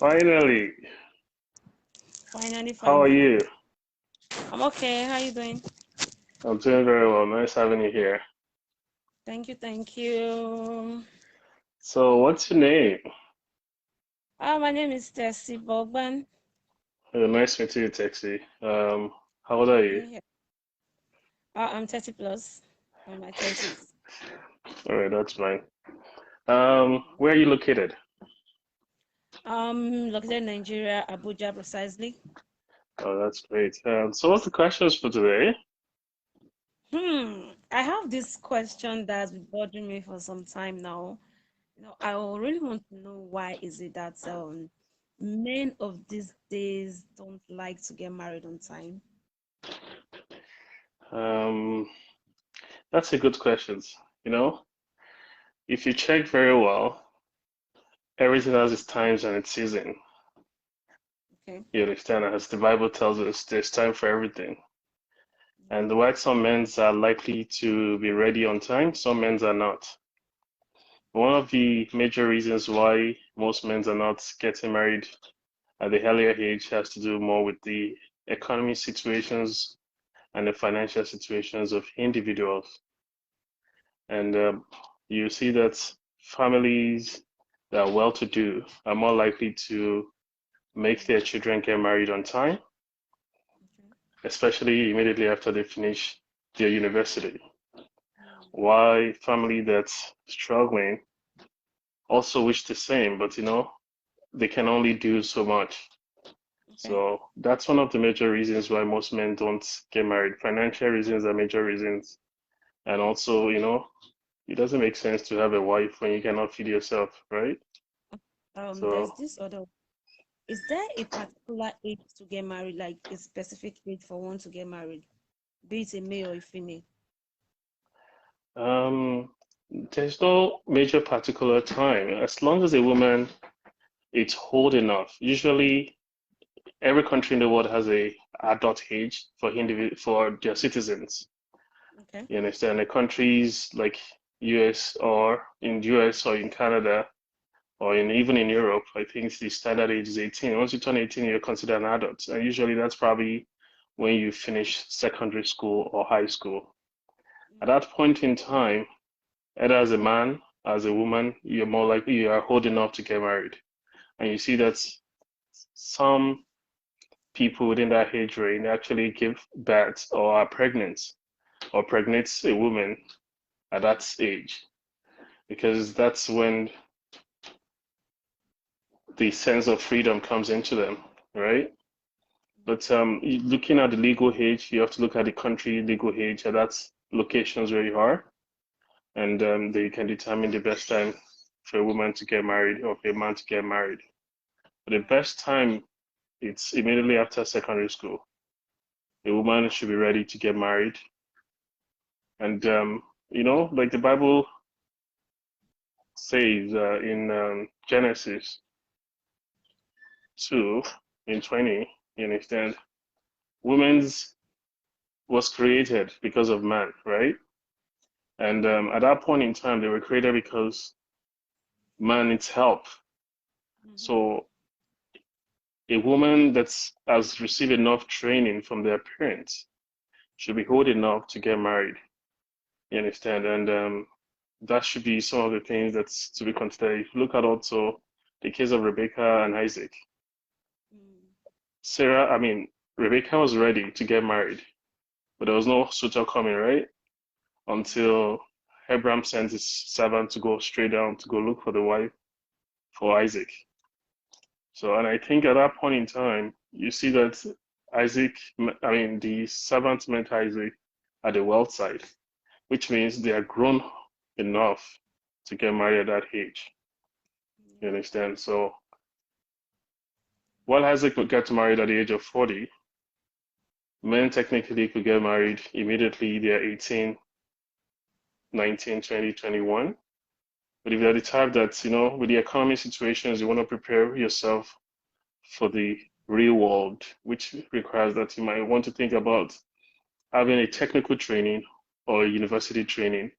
Finally, Finally, how are finally. you? I'm okay. How you doing? I'm doing very well. Nice having you here. Thank you, thank you. So, what's your name? My name is Tessie Bogban. Nice meeting you, Texie. How old are you? Yeah. I'm 30 plus. I'm in my 30s. All right, that's fine. Where are you located? Located in Nigeria, Abuja precisely. Oh, that's great. So what's the questions for today? I have this question that's been bothering me for some time now. I really want to know why is it that men of these days don't like to get married on time? Um, that's a good question. You know, if you check very well, everything has its times and its season. Okay. You understand? As the Bible tells us, there's time for everything. And while some men are likely to be ready on time, some men are not. One of the major reasons why most men are not getting married at the earlier age has to do more with the economic situations and the financial situations of individuals. And you see that families that are well-to-do are more likely to make their children get married on time, Okay. especially immediately after they finish their university. Mm, Why family that's struggling also wish the same, but they can only do so much. okay. So that's one of the major reasons why most men don't get married. Financial reasons are major reasons. And also, it doesn't make sense to have a wife when you cannot feed yourself, right? There's So, this other. Is there a particular age to get married, like a specific age for one to get married, be it a male or a female? um, there's no major particular time. As long as a woman is old enough, usually every country in the world has a adult age for for their citizens. Okay. You understand? The countries like US or in US or in Canada or even in Europe, I think the standard age is 18. Once you turn 18, you're considered an adult. And usually that's probably when you finish secondary school or high school. At Mm, that point in time, either as a man, as a woman, you're more likely you are old enough to get married. And you see that some people within that age range actually give birth or are pregnant or pregnant a woman at that age because that's when the sense of freedom comes into them, right? But looking at the legal age, you have to look at the country legal age, and that's locations where you are, and they can determine the best time for a woman to get married or for a man to get married. But the wow. best time, it's immediately after secondary school. A woman should be ready to get married, and like the Bible says in Genesis 2 in 20, you understand, women's was created because of man, right? And at that point in time, they were created because man needs help. Mm-hmm. So a woman that has received enough training from their parents should be old enough to get married. You understand? And that should be some of the things that's to be considered. If you look at also the case of Rebecca and Isaac, Mm, Sarah, I mean, Rebecca was ready to get married, but there was no suitor coming, right? mm, Until Abraham sent his servant to go straight down to go look for the wife for Isaac. So, and I think at that point in time, you see that Isaac, I mean, the servant met Isaac at the well side, which means they are grown enough to get married at that age. You yeah. understand? So, while Isaac could get married at the age of 40, men technically could get married immediately. They're 18, 19, 20, 21. But if you're the type that, with the economy situations, you want to prepare yourself for the real world, which requires that you might want to think about having a technical training or a university training.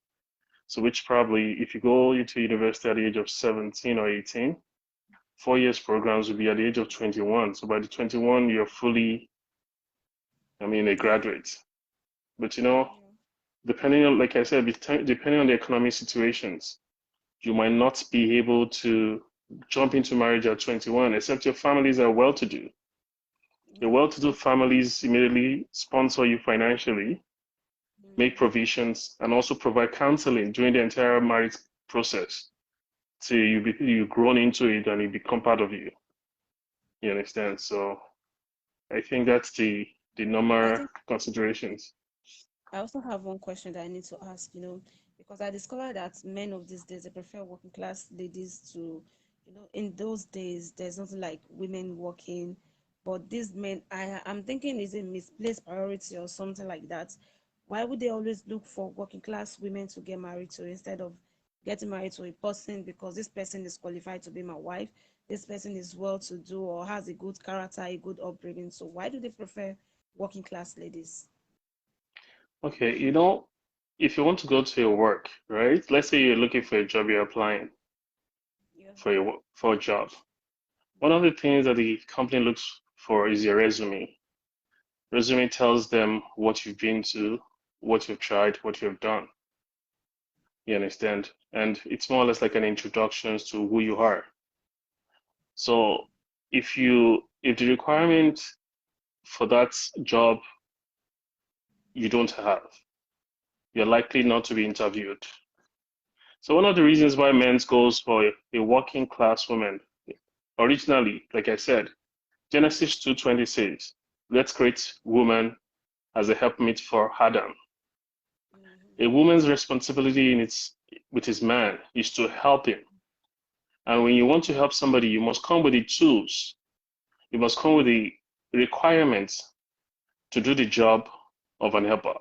So, which probably, if you go into university at the age of 17 or 18, 4 years programs will be at the age of 21. So by the 21, you're fully, I mean, a Yeah. graduate. But you know, Yeah. depending on, like I said, depending on the economic situations, you might not be able to jump into marriage at 21, except your families are well-to-do. Your Yeah. well-to-do families immediately sponsor you financially, make Mm. provisions, and also provide counseling during the entire marriage process till you grown into it and it become part of you. You understand? So I think that's the I normal think considerations. I also have one question that I need to ask, because I discovered that men of these days they prefer working class ladies to, in those days there's nothing like women working, but these men, I'm thinking is a misplaced priority or something like that. Why would they always look for working class women to get married to instead of getting married to a person because this person is qualified to be my wife, this person is well to do or has a good character, a good upbringing. So why do they prefer working class ladies? Okay, you know, if you want to go to your work, right? Let's say you're looking for a job, you're applying Yeah. for a job. One of the things that the company looks for is your resume. Resume tells them what you've been to, what you've tried, what you've done. You understand? And it's more or less like an introduction to who you are. So if the requirement for that job you don't have, you're likely not to be interviewed. So one of the reasons why men goes for a working class woman, originally, like I said, Genesis 2:20 says, let's create woman as a helpmeet for Adam. A Mm-hmm. woman's responsibility with his man is to help him. And when you want to help somebody, you must come with the tools. You must come with the requirements to do the job of an helper.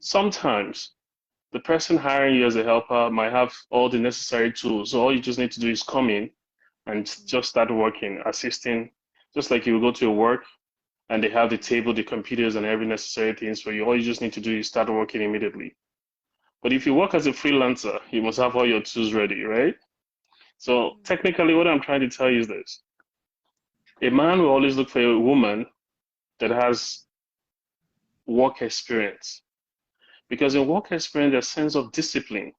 Sometimes the person hiring you as a helper might have all the necessary tools. So all you just need to do is come in and just start working, assisting, just like you will go to your work and they have the table, the computers, and every necessary things for you. All you just need to do is start working immediately. But if you work as a freelancer, you must have all your tools ready, right? So Mm-hmm. technically, what I'm trying to tell you is this. A man will always look for a woman that has work experience. Because in work experience, there's a sense of discipline,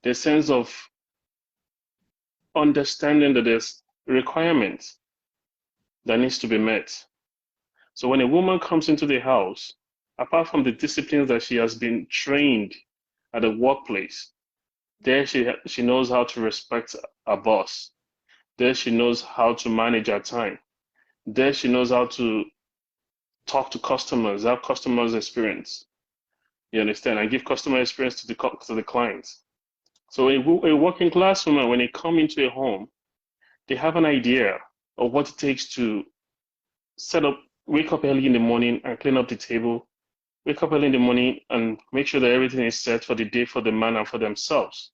there's a sense of understanding that there's requirements that needs to be met. So when a woman comes into the house, apart from the disciplines that she has been trained at the workplace, there she knows how to respect her boss. There she knows how to manage her time. There she knows how to talk to customers, have customers experience. You understand? And give customer experience to the clients. So a working class woman, when they come into a home, they have an idea of what it takes to set up, wake up early in the morning and clean up the table, wake up early in the morning and make sure that everything is set for the day for the man and for themselves.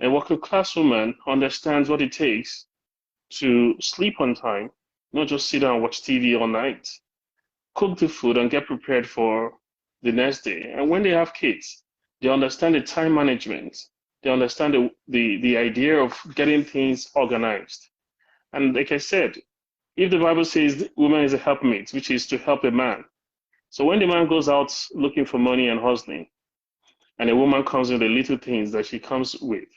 A working class woman understands what it takes to sleep on time, not just sit down and watch TV all night, cook the food and get prepared for the next day. And when they have kids, they understand the time management. They understand the idea of getting things organized. And like I said, if the Bible says woman is a helpmate, which is to help a man. So when the man goes out looking for money and hustling, and a woman comes with the little things that she comes with,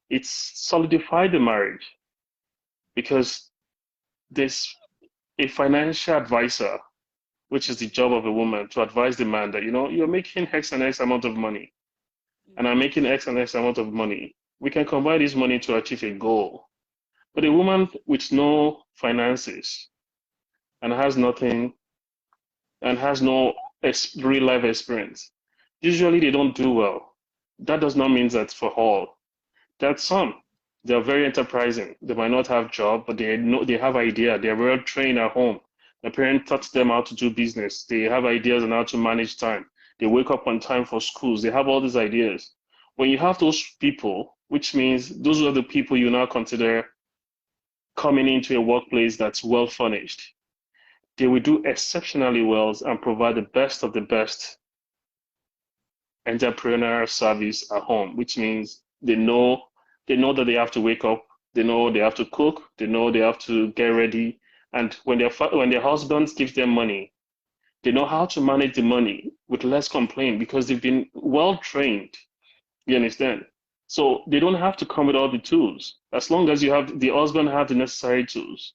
it's solidified the marriage because there's a financial advisor, which is the job of a woman to advise the man that, you're making X and X amount of money, and I'm making X and X amount of money. We can combine this money to achieve a goal. But a woman with no finances and has nothing and has no real life experience, usually they don't do well. That does not mean that for all. There are some. They are very enterprising. They might not have job, but they have idea. They are well trained at home. The parents taught them how to do business. They have ideas on how to manage time. They wake up on time for schools. They have all these ideas. When you have those people, which means those are the people you now consider coming into a workplace that's well furnished, they will do exceptionally well and provide the best of the best entrepreneurial service at home, which means they know that they have to wake up, They know they have to cook. They know they have to get ready. And when their husbands give them money, they know how to manage the money with less complaint because they've been well trained. You understand? So they don't have to come with all the tools. As long as you have the husband have the necessary tools,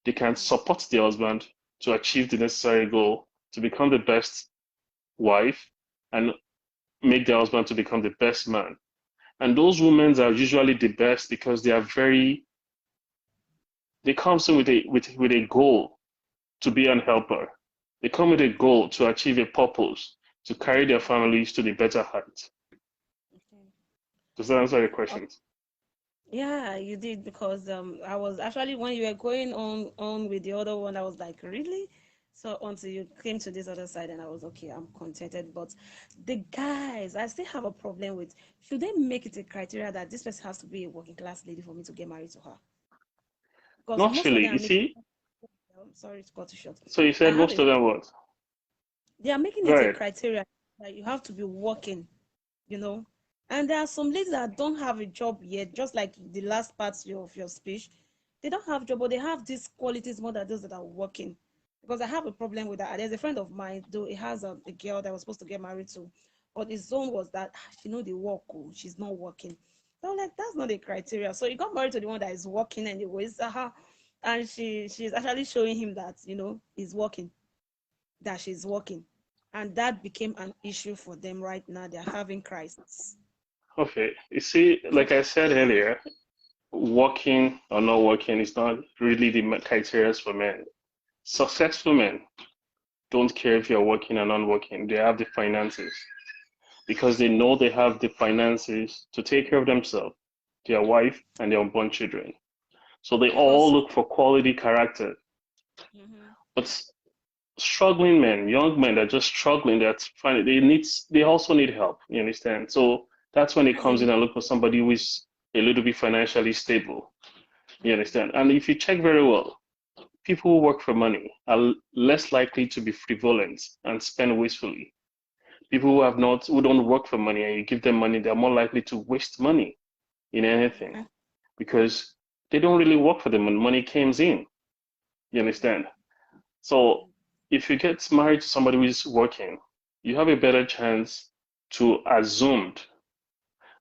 they can Mm. support the husband to achieve the necessary goal to become the best wife and make the husband to become the best man. And those women are usually the best because they are very they come in with a goal to be an helper. They come with a goal to achieve a purpose, to carry their families to the better height. Okay. Does that answer your Oh, questions? yeah, you did because I was actually when you were going on with the other one, I was like, really? So until you came to this other side, and I was okay, I'm contented. But the guys, I still have a problem with. Should they make it a criteria that this person has to be a working class lady for me to get married to her? Because Not most of really. them You are making. see, I'm sorry to cut you short. so you I said have most a. of them what? They are making Go it a ahead. criteria that you have to be working, you know. And there are some ladies that don't have a job yet, just like the last part of your speech. They don't have job, but they have these qualities more than those that are working. Because I have a problem with that. There's a friend of mine, though it has a girl that was supposed to get married to, but his zone was that she know the work, oh, she's not working. So I'm like, that's not the criteria. So he got married to the one that is working anyways, and she's actually showing him that he's working, that she's working, and that became an issue for them. Right now they're having crisis. Okay. You see, like I said earlier, working or not working is not really the criteria for men. Successful men don't care if you're working or not working. They have the finances because they know they have the finances to take care of themselves, their wife, and their unborn children. So they all Because look for quality character. mm-hmm, But struggling men, young men that are just struggling, that's fine. They also need help. You understand? So that's when it that's a comes in and look for somebody who is a little bit financially stable. You mm-hmm, understand? And if you check very well, people who work for money are less likely to be frivolent and spend wastefully. People who don't work for money and you give them money, they're more likely to waste money in anything mm-hmm, because they don't really work for the money. Money comes in. You understand? So mm-hmm, if you get married to somebody who is working, you have a better chance to assume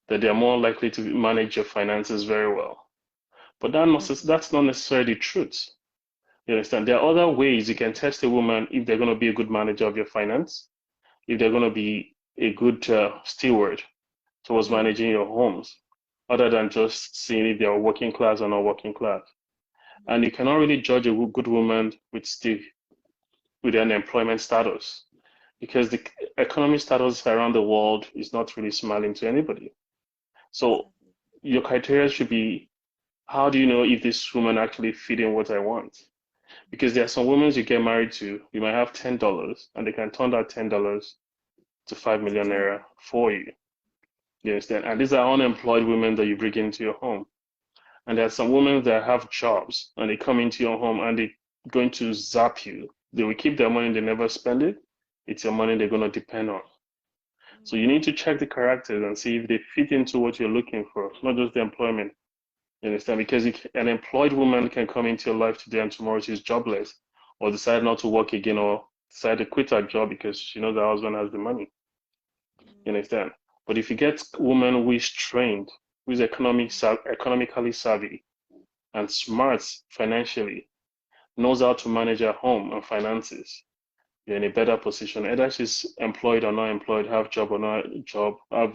that they're more likely to manage your finances very well. But mm-hmm, that's not necessarily the truth. You understand? There are other ways you can test a woman if they're going to be a good manager of your finance, if they're going to be a good steward towards mm-hmm, managing your homes, other than just seeing if they're working class or not working class. And you cannot really judge a good woman with an employment status because the economic status around the world is not really smiling to anybody. So exactly. your criteria should be how do you know if this woman actually fit in what I want? Because there are some women you get married to, you might have $10 and they can turn that $10 to 5 million To 20. naira for you. You understand? And these are unemployed women that you bring into your home. And there are some women that have jobs and they come into your home and they're going to zap you. They will keep their money, they never spend it. It's your money they're going to depend on. So you Mm-hmm, need to check the characters and see if they fit into what you're looking for, not just the employment. You understand? Because an employed woman can come into your life today and tomorrow she's jobless or decide not to work again or decide to quit her job because she knows her husband has the money. You mm-hmm, understand? But if you get a woman who is trained, who is economically savvy and smart financially, knows how to manage her home and finances, you're in a better position. Either she's employed or not employed, have job or not job, have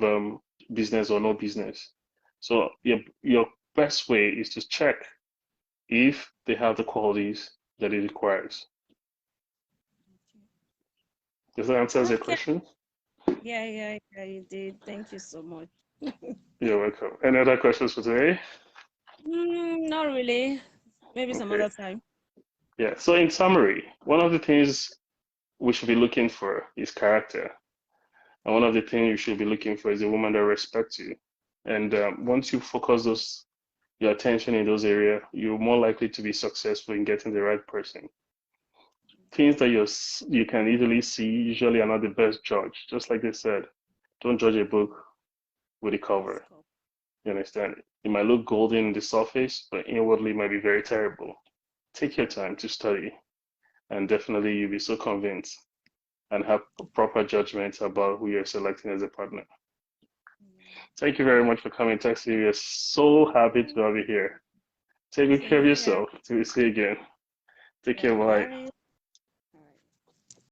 business or no business. So your best way is to check if they have the qualities that it requires. Does that answer okay. your Okay. question? Yeah, you did. Thank you so much. You're welcome. Any other questions for today? Not really. Maybe some Okay. other time. Yeah. So in summary, one of the things we should be looking for is character. And one of the things you should be looking for is a woman that respects you. And once you focus your attention in those areas, you're more likely to be successful in getting the right person. Things that you can easily see usually are not the best judge. Just like they said, don't judge a book with the By its cover. cup. You understand? It might look golden in the surface, but inwardly it might be very terrible. Take your time to study, and definitely you'll be so convinced and have proper judgment about who you're selecting as a partner. Yeah. Thank you very much for coming, Taxi. We are so happy to Thank have you you. here. Take good care Same of here. yourself. Till we see you again. Take care. Yeah, Bye. bye.